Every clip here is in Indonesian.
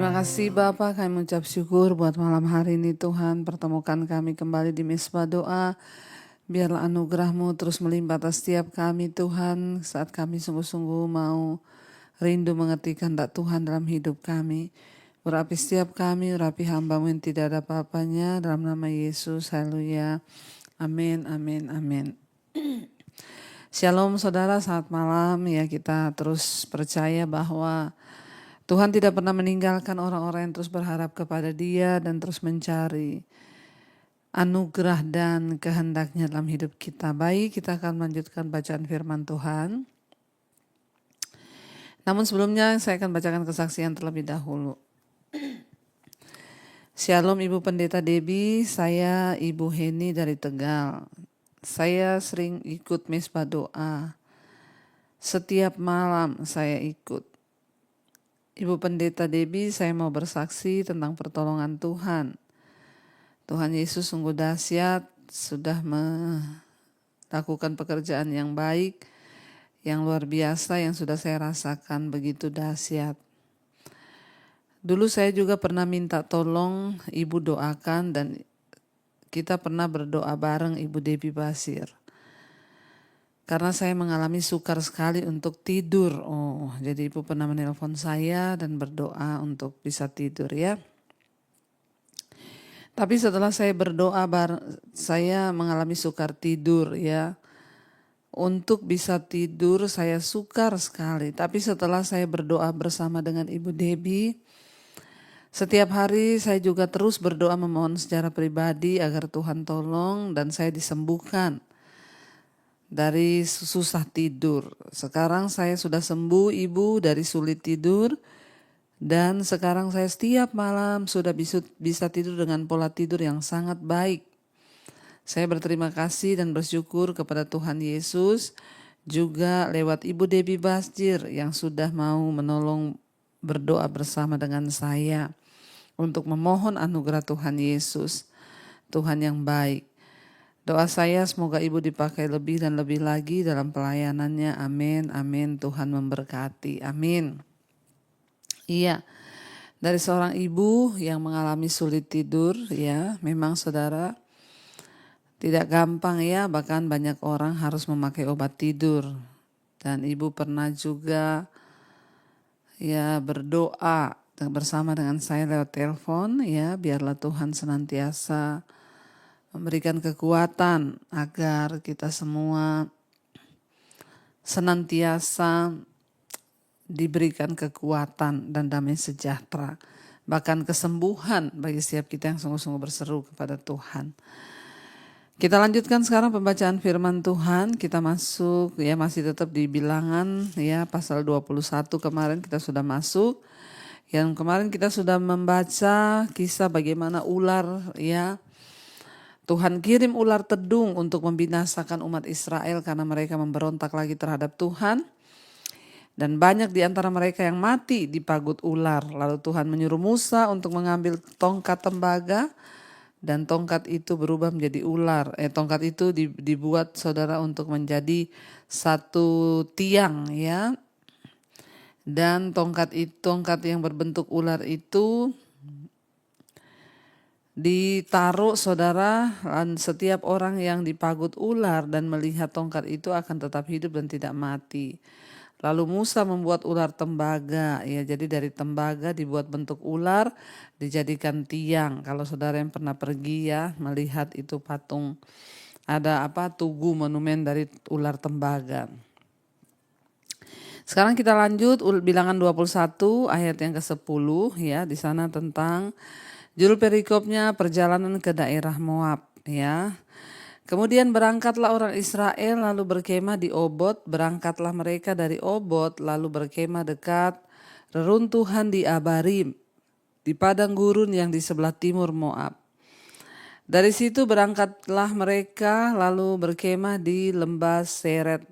Terima kasih Bapa, kami mengucap syukur buat malam hari ini Tuhan. Pertemukan kami kembali di Mezbah Doa. Biarlah anugerah-Mu terus melimpah atas setiap kami Tuhan. Saat kami sungguh-sungguh mau rindu mengerti kehendak Tuhan dalam hidup kami. Urapi setiap kami, urapi hamba-Mu yang tidak ada apa-apanya. Dalam nama Yesus, haleluya. Amin, amin, amin. Shalom saudara, selamat malam. Ya, kita terus percaya bahwa Tuhan tidak pernah meninggalkan orang-orang yang terus berharap kepada Dia dan terus mencari anugerah dan kehendak-Nya dalam hidup kita. Baik, kita akan melanjutkan bacaan firman Tuhan. Namun sebelumnya saya akan bacakan kesaksian terlebih dahulu. Shalom Ibu Pendeta Debbie, saya Ibu Heni dari Tegal. Saya sering ikut Mezbah Doa. Setiap malam saya ikut. Ibu Pendeta Debbie, saya mau bersaksi tentang pertolongan Tuhan. Tuhan Yesus sungguh dahsyat, sudah melakukan pekerjaan yang baik, yang luar biasa, yang sudah saya rasakan begitu dahsyat. Dulu saya juga pernah minta tolong Ibu doakan dan kita pernah berdoa bareng Ibu Debbie Basir. Karena saya mengalami sukar sekali untuk tidur. Jadi Ibu pernah menelpon saya dan berdoa untuk bisa tidur ya. Tapi setelah saya berdoa, saya mengalami sukar tidur ya. Untuk bisa tidur saya sukar sekali. Tapi setelah saya berdoa bersama dengan Ibu Debbie, setiap hari saya juga terus berdoa memohon secara pribadi agar Tuhan tolong dan saya disembuhkan dari susah tidur. Sekarang saya sudah sembuh Ibu dari sulit tidur. Dan sekarang saya setiap malam sudah bisa tidur dengan pola tidur yang sangat baik. Saya berterima kasih dan bersyukur kepada Tuhan Yesus. Juga lewat Ibu Debbie Basir yang sudah mau menolong berdoa bersama dengan saya. Untuk memohon anugerah Tuhan Yesus. Tuhan yang baik. Doa saya semoga Ibu dipakai lebih dan lebih lagi dalam pelayanannya. Amin, amin. Tuhan memberkati. Amin. Iya, dari seorang ibu yang mengalami sulit tidur ya, memang saudara tidak gampang ya, bahkan banyak orang harus memakai obat tidur. Dan Ibu pernah juga ya berdoa bersama dengan saya lewat telepon ya, biarlah Tuhan senantiasa memberikan kekuatan agar kita semua senantiasa diberikan kekuatan dan damai sejahtera, bahkan kesembuhan bagi setiap kita yang sungguh-sungguh berseru kepada Tuhan. Kita lanjutkan sekarang pembacaan firman Tuhan. Kita masuk ya, masih tetap di Bilangan ya, pasal 21 kemarin kita sudah masuk. Yang kemarin kita sudah membaca kisah bagaimana ular ya, Tuhan kirim ular tedung untuk membinasakan umat Israel karena mereka memberontak lagi terhadap Tuhan. Dan banyak di antara mereka yang mati dipagut ular. Lalu Tuhan menyuruh Musa untuk mengambil tongkat tembaga. Dan tongkat itu berubah menjadi ular. Tongkat itu dibuat saudara untuk menjadi satu tiang ya. Dan tongkat yang berbentuk ular itu ditaruh saudara, dan setiap orang yang dipagut ular dan melihat tongkat itu akan tetap hidup dan tidak mati. Lalu Musa membuat ular tembaga ya, jadi dari tembaga dibuat bentuk ular, dijadikan tiang. Kalau saudara yang pernah pergi ya melihat itu patung, ada tugu monumen dari ular tembaga. Sekarang kita lanjut Bilangan 21 ayat yang ke-10 ya, di sana tentang judul perikopnya perjalanan ke daerah Moab ya. Kemudian berangkatlah orang Israel lalu berkemah di Obot, berangkatlah mereka dari Obot lalu berkemah dekat reruntuhan di Abarim, di padang gurun yang di sebelah timur Moab. Dari situ berangkatlah mereka lalu berkemah di lembah Seret.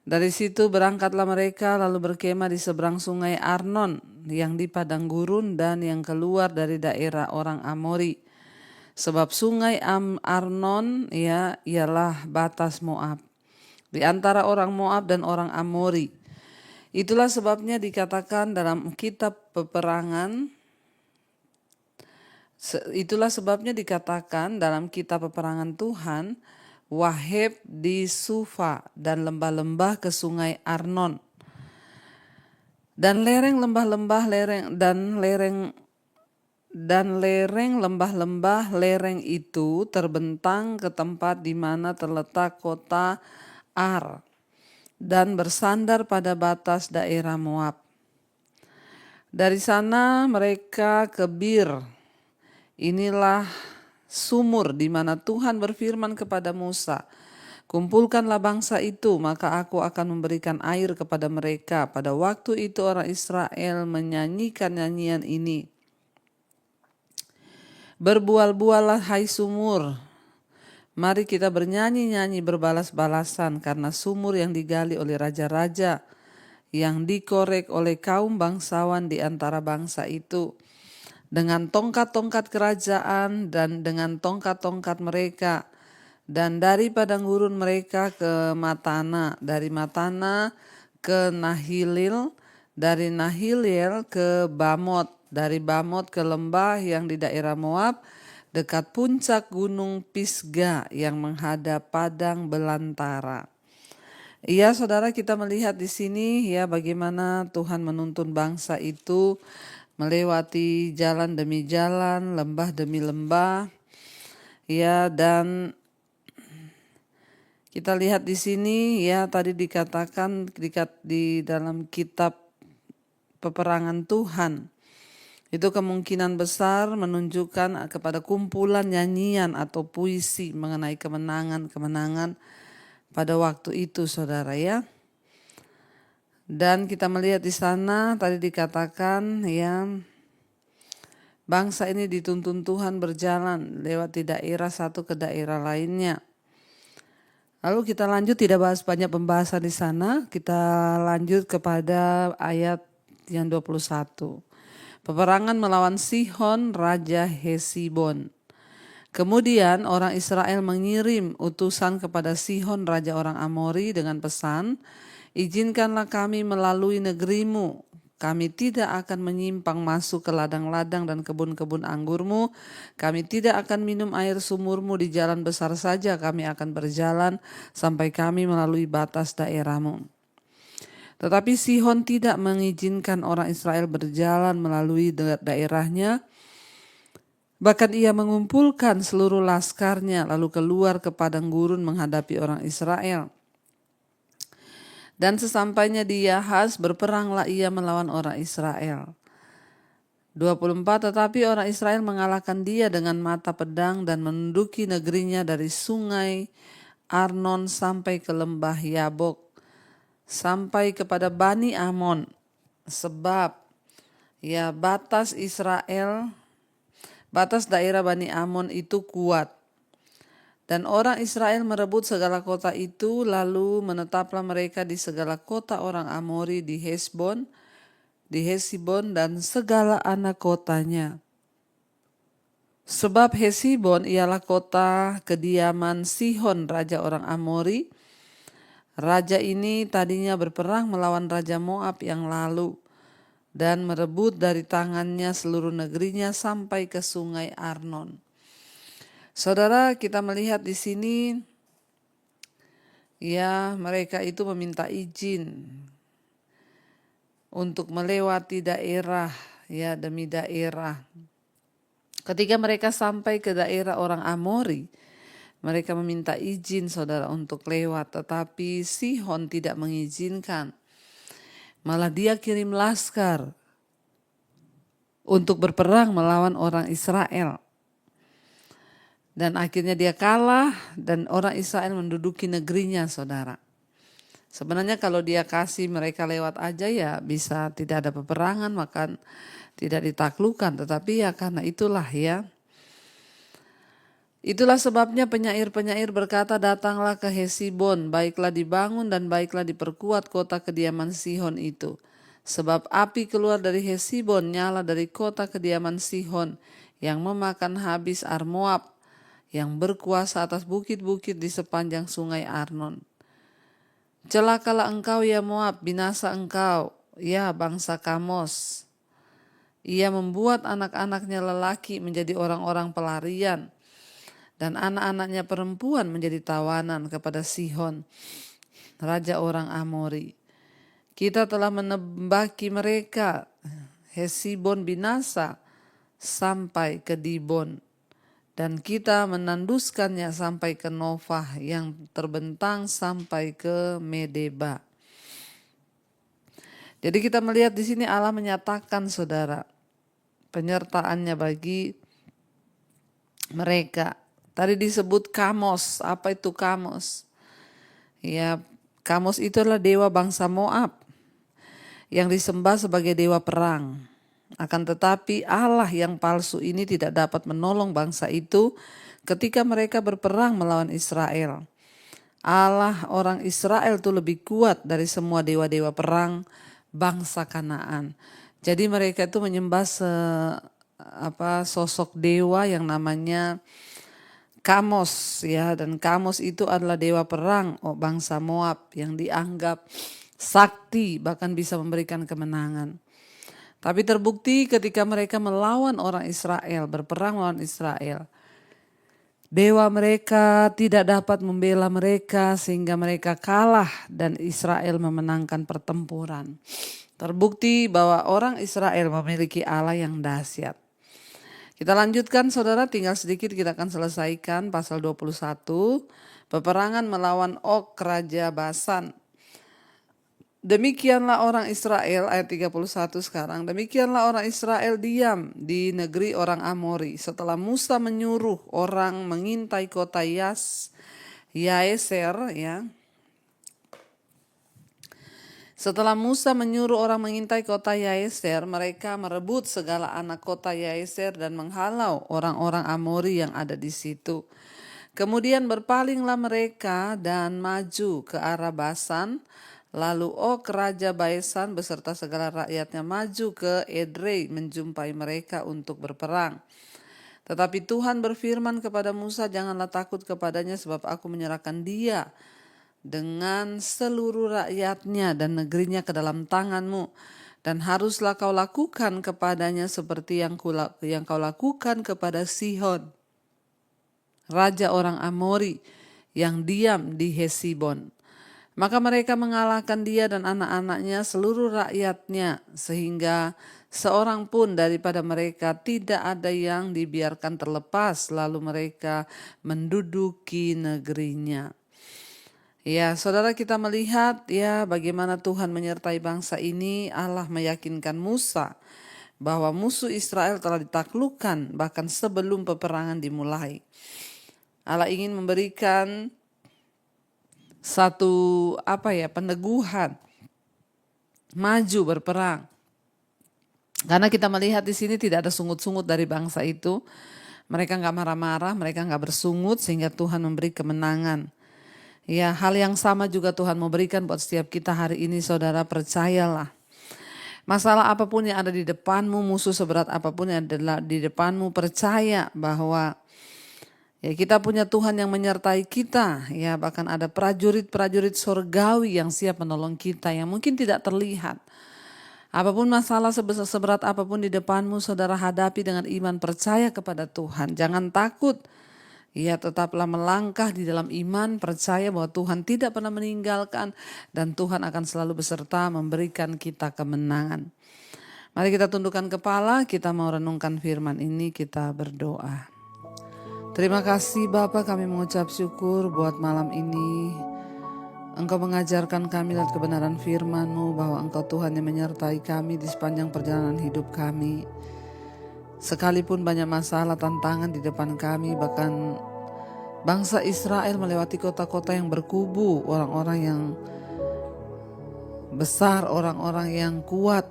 Dari situ berangkatlah mereka lalu berkemah di seberang sungai Arnon yang di padang gurun dan yang keluar dari daerah orang Amori. Sebab sungai Arnon ya ialah batas Moab, di antara orang Moab dan orang Amori. Itulah sebabnya dikatakan dalam kitab peperangan, Tuhan, Waheb di Sufa dan lembah-lembah ke sungai Arnon. Dan lereng lembah-lembah lereng itu terbentang ke tempat di mana terletak kota Ar dan bersandar pada batas daerah Moab. Dari sana mereka ke Bir. Inilah sumur di mana Tuhan berfirman kepada Musa, "Kumpulkanlah bangsa itu, maka aku akan memberikan air kepada mereka." Pada waktu itu orang Israel menyanyikan nyanyian ini. "Berbual-buallah hai sumur, mari kita bernyanyi-nyanyi berbalas-balasan karena sumur yang digali oleh raja-raja, yang dikorek oleh kaum bangsawan di antara bangsa itu, dengan tongkat-tongkat kerajaan dan dengan tongkat-tongkat mereka, dan dari padang gurun mereka ke Matana, dari Matana ke Nahilil, dari Nahilil ke Bamot, dari Bamot ke lembah yang di daerah Moab, dekat puncak gunung Pisga yang menghadap padang belantara." Iya, saudara, kita melihat di sini ya bagaimana Tuhan menuntun bangsa itu melewati jalan demi jalan, lembah demi lembah. Ya, dan kita lihat di sini ya tadi dikatakan di dalam kitab peperangan Tuhan. Itu kemungkinan besar menunjukkan kepada kumpulan nyanyian atau puisi mengenai kemenangan-kemenangan pada waktu itu, saudara ya. Dan kita melihat di sana tadi dikatakan ya bangsa ini dituntun Tuhan berjalan lewat di daerah satu ke daerah lainnya. Lalu kita lanjut, tidak bahas banyak pembahasan di sana, kita lanjut kepada ayat yang 21. Peperangan melawan Sihon, Raja Hesibon. Kemudian orang Israel mengirim utusan kepada Sihon, Raja orang Amori dengan pesan, "Izinkanlah kami melalui negerimu. Kami tidak akan menyimpang masuk ke ladang-ladang dan kebun-kebun anggurmu. Kami tidak akan minum air sumurmu di jalan besar saja. Kami akan berjalan sampai kami melalui batas daerahmu." Tetapi Sihon tidak mengizinkan orang Israel berjalan melalui daerahnya. Bahkan ia mengumpulkan seluruh laskarnya lalu keluar ke padang gurun menghadapi orang Israel. Dan sesampainya di Yahaz, berperanglah ia melawan orang Israel. 24, tetapi orang Israel mengalahkan dia dengan mata pedang dan menduduki negerinya dari sungai Arnon sampai ke lembah Yabok, sampai kepada Bani Amon. Sebab ya batas daerah Bani Amon itu kuat. Dan orang Israel merebut segala kota itu, lalu menetaplah mereka di segala kota orang Amori di Hesbon dan segala anak kotanya. Sebab Hesibon ialah kota kediaman Sihon, raja orang Amori. Raja ini tadinya berperang melawan Raja Moab yang lalu dan merebut dari tangannya seluruh negerinya sampai ke sungai Arnon. Saudara, kita melihat di sini ya mereka itu meminta izin untuk melewati daerah ya demi daerah. Ketika mereka sampai ke daerah orang Amori, mereka meminta izin, saudara, untuk lewat, tetapi Sihon tidak mengizinkan. Malah dia kirim laskar untuk berperang melawan orang Israel. Dan akhirnya dia kalah dan orang Israel menduduki negerinya, saudara. Sebenarnya kalau dia kasih mereka lewat aja ya bisa tidak ada peperangan, maka tidak ditaklukkan. Tetapi ya karena itulah ya. Itulah sebabnya penyair-penyair berkata, "Datanglah ke Hesibon, baiklah dibangun dan baiklah diperkuat kota kediaman Sihon itu. Sebab api keluar dari Hesibon, nyala dari kota kediaman Sihon, yang memakan habis Armoab, yang berkuasa atas bukit-bukit di sepanjang sungai Arnon." Celakalah engkau ya Moab, binasa engkau ya bangsa Kamos. Ia membuat anak-anaknya lelaki menjadi orang-orang pelarian, dan anak-anaknya perempuan menjadi tawanan kepada Sihon, raja orang Amori. Kita telah menembaki mereka, Hesibon binasa sampai ke Dibon, dan kita menanduskannya sampai ke Novah yang terbentang sampai ke Medeba. Jadi kita melihat di sini Allah menyatakan, saudara, penyertaannya bagi mereka. Tadi disebut Kamos. Apa itu Kamos? Ya, Kamos itu adalah dewa bangsa Moab yang disembah sebagai dewa perang. Akan tetapi Allah yang palsu ini tidak dapat menolong bangsa itu ketika mereka berperang melawan Israel. Allah orang Israel itu lebih kuat dari semua dewa-dewa perang bangsa Kanaan. Jadi mereka itu menyembah sosok dewa yang namanya Kamos, ya, dan Kamos itu adalah dewa perang bangsa Moab yang dianggap sakti, bahkan bisa memberikan kemenangan. Tapi terbukti ketika mereka melawan orang Israel, berperang melawan Israel, dewa mereka tidak dapat membela mereka sehingga mereka kalah dan Israel memenangkan pertempuran. Terbukti bahwa orang Israel memiliki Allah yang dahsyat. Kita lanjutkan, saudara, tinggal sedikit kita akan selesaikan pasal 21. Peperangan melawan Og, raja Basan. Demikianlah orang Israel, ayat 31 sekarang. Demikianlah orang Israel diam di negeri orang Amori setelah Musa menyuruh orang mengintai kota Yaeser, ya. Setelah Musa menyuruh orang mengintai kota Yaeser, mereka merebut segala anak kota Yaeser dan menghalau orang-orang Amori yang ada di situ. Kemudian berpalinglah mereka dan maju ke arah Basan. Lalu Og, raja Basan beserta segala rakyatnya maju ke Edrei menjumpai mereka untuk berperang. Tetapi Tuhan berfirman kepada Musa, janganlah takut kepadanya sebab aku menyerahkan dia dengan seluruh rakyatnya dan negerinya ke dalam tanganmu, dan haruslah kau lakukan kepadanya seperti yang kau lakukan kepada Sihon, raja orang Amori yang diam di Hesibon. Maka mereka mengalahkan dia dan anak-anaknya, seluruh rakyatnya, sehingga seorang pun daripada mereka tidak ada yang dibiarkan terlepas, lalu mereka menduduki negerinya. Ya, saudara, kita melihat ya bagaimana Tuhan menyertai bangsa ini. Allah meyakinkan Musa bahwa musuh Israel telah ditaklukkan bahkan sebelum peperangan dimulai. Allah ingin memberikan satu peneguhan, maju berperang. Karena kita melihat di sini tidak ada sungut-sungut dari bangsa itu. Mereka nggak marah-marah, mereka nggak bersungut sehingga Tuhan memberi kemenangan. Ya, hal yang sama juga Tuhan mau berikan buat setiap kita hari ini, saudara, percayalah. Masalah apapun yang ada di depanmu, musuh seberat apapun yang ada di depanmu, percaya bahwa ya kita punya Tuhan yang menyertai kita. Ya, bahkan ada prajurit-prajurit surgawi yang siap menolong kita yang mungkin tidak terlihat. Apapun masalah seberat apapun di depanmu, saudara hadapi dengan iman, percaya kepada Tuhan. Jangan takut. Ya, tetaplah melangkah di dalam iman, percaya bahwa Tuhan tidak pernah meninggalkan dan Tuhan akan selalu beserta memberikan kita kemenangan. Mari kita tundukkan kepala, kita mau renungkan firman ini, kita berdoa. Terima kasih Bapa, kami mengucap syukur buat malam ini. Engkau mengajarkan kami lewat kebenaran firman-Mu bahwa Engkau Tuhan yang menyertai kami di sepanjang perjalanan hidup kami. Sekalipun banyak masalah, tantangan di depan kami, bahkan bangsa Israel melewati kota-kota yang berkubu, orang-orang yang besar, orang-orang yang kuat.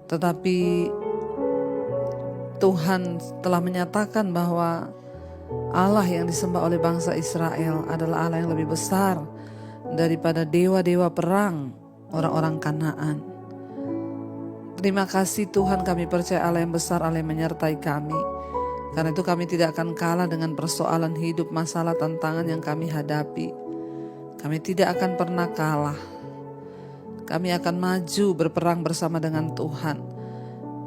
Tetapi Tuhan telah menyatakan bahwa Allah yang disembah oleh bangsa Israel adalah Allah yang lebih besar daripada dewa-dewa perang orang-orang Kanaan. Terima kasih Tuhan, kami percaya Allah yang besar, Allah yang menyertai kami. Karena itu kami tidak akan kalah dengan persoalan hidup, masalah, tantangan yang kami hadapi. Kami tidak akan pernah kalah. Kami akan maju berperang bersama dengan Tuhan.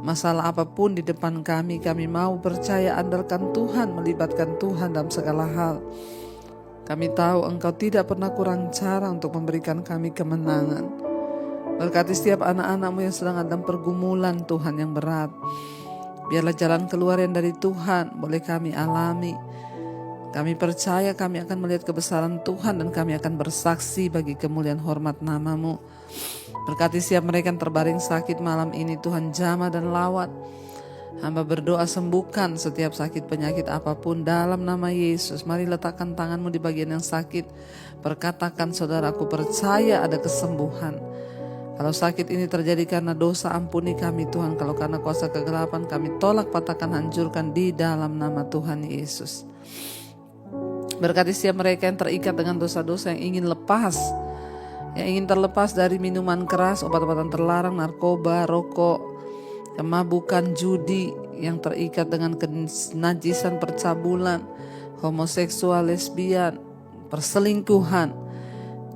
Masalah apapun di depan kami mau percaya andalkan Tuhan, melibatkan Tuhan dalam segala hal. Kami tahu Engkau tidak pernah kurang cara untuk memberikan kami kemenangan. Berkati setiap anak-anak-Mu yang sedang dalam pergumulan Tuhan yang berat. Biarlah jalan keluar yang dari Tuhan boleh kami alami. Kami percaya kami akan melihat kebesaran Tuhan dan kami akan bersaksi bagi kemuliaan hormat nama-Mu. Berkati setiap mereka yang terbaring sakit malam ini, Tuhan jamah dan lawat. Hamba berdoa sembuhkan setiap sakit penyakit apapun dalam nama Yesus. Mari letakkan tanganmu di bagian yang sakit. Perkatakan, saudaraku percaya ada kesembuhan. Kalau sakit ini terjadi karena dosa, ampuni kami Tuhan. Kalau karena kuasa kegelapan, kami tolak, patahkan, hancurkan di dalam nama Tuhan Yesus. Berkati setiap mereka yang terikat dengan dosa-dosa, yang ingin lepas, yang ingin terlepas dari minuman keras, obat-obatan terlarang, narkoba, rokok, kemabukan, judi, yang terikat dengan kenajisan, percabulan, homoseksual, lesbian, perselingkuhan,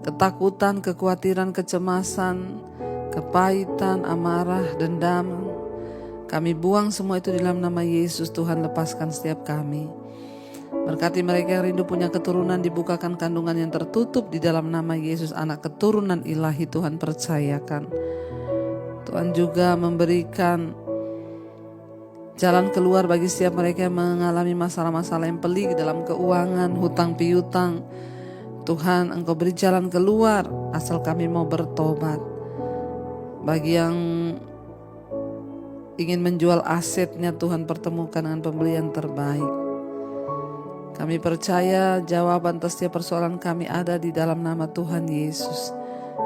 ketakutan, kekhawatiran, kecemasan, kepahitan, amarah, dendam. Kami buang semua itu di dalam nama Yesus. Tuhan, lepaskan setiap kami. Berkati mereka yang rindu punya keturunan, dibukakan kandungan yang tertutup di dalam nama Yesus. Anak keturunan ilahi Tuhan percayakan. Tuhan juga memberikan jalan keluar bagi setiap mereka yang mengalami masalah-masalah yang pelik dalam keuangan, hutang piutang. Tuhan, Engkau beri jalan keluar asal kami mau bertobat. Bagi yang ingin menjual asetnya, Tuhan pertemukan dengan pembelian terbaik. Kami percaya jawaban atas setiap persoalan kami ada di dalam nama Tuhan Yesus.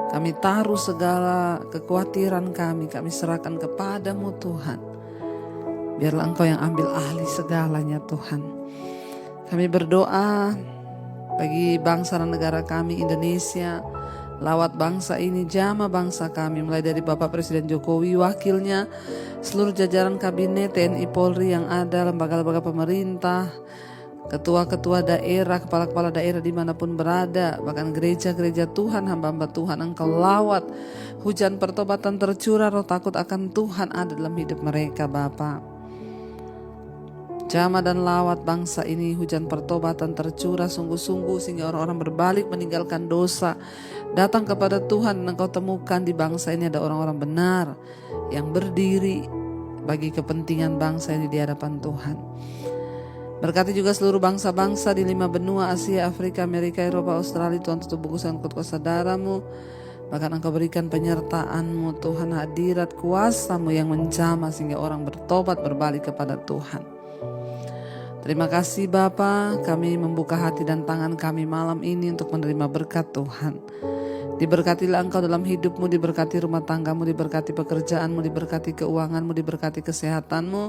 Kami taruh segala kekhawatiran kami serahkan kepadamu Tuhan. Biarlah Engkau yang ambil alih segalanya Tuhan. Kami berdoa bagi bangsa dan negara kami Indonesia. Lawat bangsa ini, jamah bangsa kami, mulai dari Bapak Presiden Jokowi, wakilnya, seluruh jajaran kabinet, TNI Polri yang ada, lembaga-lembaga pemerintah, ketua-ketua daerah, kepala-kepala daerah dimanapun berada, bahkan gereja-gereja Tuhan, hamba-hamba Tuhan, Engkau lawat. Hujan pertobatan tercurah, roh takut akan Tuhan ada dalam hidup mereka Bapa. Jamah dan lawat bangsa ini, hujan pertobatan tercurah sungguh-sungguh sehingga orang-orang berbalik meninggalkan dosa, datang kepada Tuhan. Engkau temukan di bangsa ini ada orang-orang benar yang berdiri bagi kepentingan bangsa ini di hadapan Tuhan. Berkati juga seluruh bangsa-bangsa di 5 benua, Asia, Afrika, Amerika, Eropa, Australia. Tuhan tutup buku dengan kuasa darah-Mu. Bahkan Engkau berikan penyertaan-Mu Tuhan, hadirat kuasa-Mu yang menjamah sehingga orang bertobat berbalik kepada Tuhan. Terima kasih Bapa, kami membuka hati dan tangan kami malam ini untuk menerima berkat Tuhan. Diberkatilah Engkau dalam hidup-Mu, diberkati rumah tangga-Mu, diberkati pekerjaan-Mu, diberkati keuangan-Mu, diberkati kesehatan-Mu.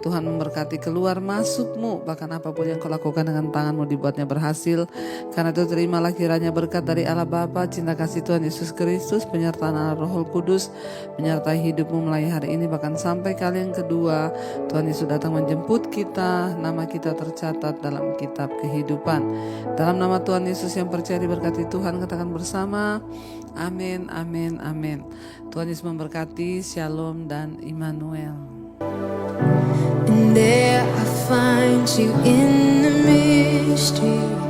Tuhan memberkati keluar masuk-Mu, bahkan apapun yang Kau lakukan dengan tangan-Mu dibuatnya berhasil. Karena itu terimalah kiranya berkat dari Allah Bapa, cinta kasih Tuhan Yesus Kristus, penyertaan Allah Roh Kudus, menyertai hidup-Mu mulai hari ini bahkan sampai kali yang kedua. Tuhan Yesus datang menjemput kita, nama kita tercatat dalam kitab kehidupan. Dalam nama Tuhan Yesus yang percaya diberkati Tuhan, katakan bersama, amin, amin, amin. Tuhan Yesus memberkati, shalom dan Immanuel. And there I find you in the mystery.